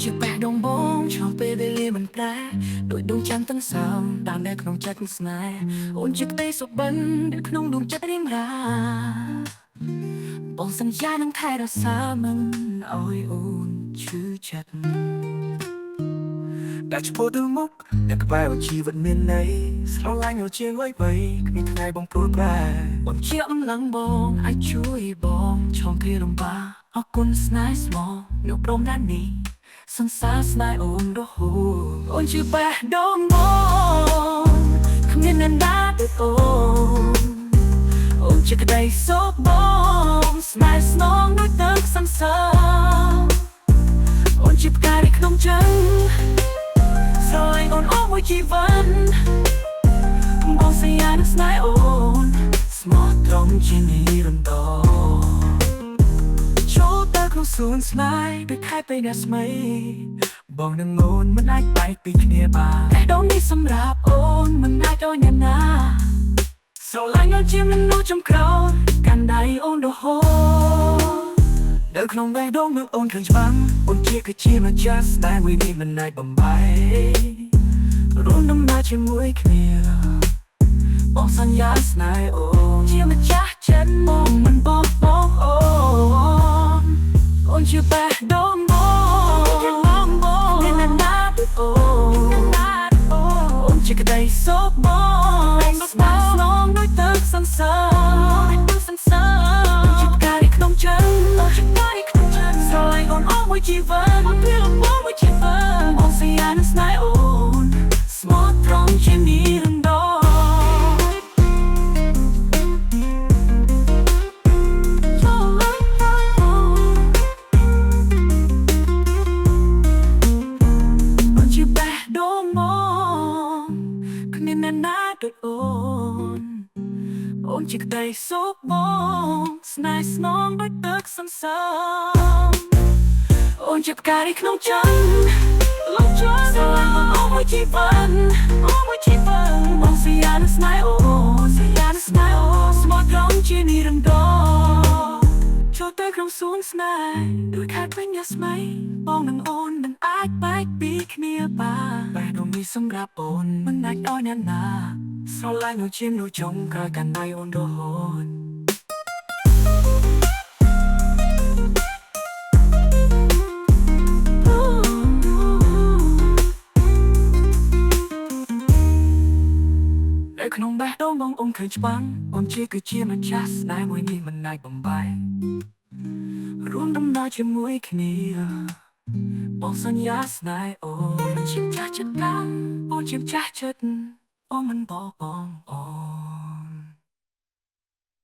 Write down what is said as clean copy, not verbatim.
ជាបេះដូងបងឆ្លងពេលវេលាមិនប្រែដោយដួងច័ន្ទទាំងសោតាមនៅក្នុងចិត្តស្នេហ៍អូនជាក្តីសុបិននៅក្នុងដួងចិត្តរៀងរាបងសន្យានឹងថែរក្សាមិនឲ្យអូនឈឺចិត្តដែលឆ្ពោះទៅមុខតែក្បែរជីវិតមានន័យស្រឡាញ់អូនជាងអ្វីគ្មានថ្ងៃបងព្រួយប្រែបងជាអំឡឹងបងអាចជួយបងឆ្លងគ្រាលំបាកអរគុណស្នេហ៍ស្មោះនៅព្រមដែននេះសន្សើរស្នេហ៍អូនរហូតអូនជាបេះដូងបងគ្មានអ្នកណាដូចអូនជាក្តីសុខបងស្នេហ៍ស្នងដូចទឹកសន្សើរអូនជាផ្កាយក្នុងចិត្តស្រឡាញ់អូនអស់មួយជីវិតបងសន្យានឹងស្នេហ៍អូនស្មោះត្រង់ជានិរន្តរចូលទៅក្នុងសួនស្នេហ៍ដូចខែពេលអ្នកស្មីបងនឹងអូនមិនអាចបែកពីគ្នាបានតែដងនេះសម្រាប់អូនមិនអាចឲ្យអ្នកណាស្រឡាញ់អូនជាមនុស្សចំក្រោយកាន់ដៃអូនរហូតនៅក្នុងបេះដូងនឹងអូនឃើញច្បាស់អូនគឺជាម្ចាស់ស្នេហ៍មួយនេះមិនអាចបំបែករួមដំណើរជាមួយគ្នាបងសន្យាស្នេហ៍អូនជាម្ចាស់ចិត្តបងមិនបោះបង់អូនជាបេះដូងបងមានអ្នកណាដូចអូនជាក្តីសុខបងស្នេហ៍ស្នងដូចទឹកសន្សើរជាផ្កាយក្នុងចិត្តស្រឡាញ់អូនអស់មួយជីវិតមកពីលំបងមួយជីវិតបងសន្យានឹងស្នេហ៍អូនស្មោះត្រង់ជានិរន្តរដូចអូនជាក្តីសុខបងស្នេហ៍ស្នងដូចទឹកសន្សើរអូនជាផ្កាយក្នុងចិត្តស្រឡាញ់អូនអស់មួយជីវិតបងសន្យានឹងស្នេហ៍អូនស្មោះត្រង់ជានិរន្តរចូលទៅក្នុងសួនស្នេហ៍ដូចខែពេញអ្នកស្មីបងនិងអូនមិនអាចបែកពីគ្នាបានបេះដូងនេះសម្រាប់អូនមិនអាចឲ្យអ្នកណាស្រឡាញ់អូនជាមនុស្សចុងក្រោយកាន់ដៃអូនរហូតនៅក្នុងបេះដូងបងអូនឃើញច្បាស់អូនគឺជាម្ចាស់ស្នេហ៍មួយនេះមិនអាចបំបែករួមដំណើរជាមួយគ្នាបងសន្យាស្នេហ៍អូនជាម្ចាស់ចិត្តអូនជាម្ចាស់ចិត្តអូនមិនបោះបង់អូន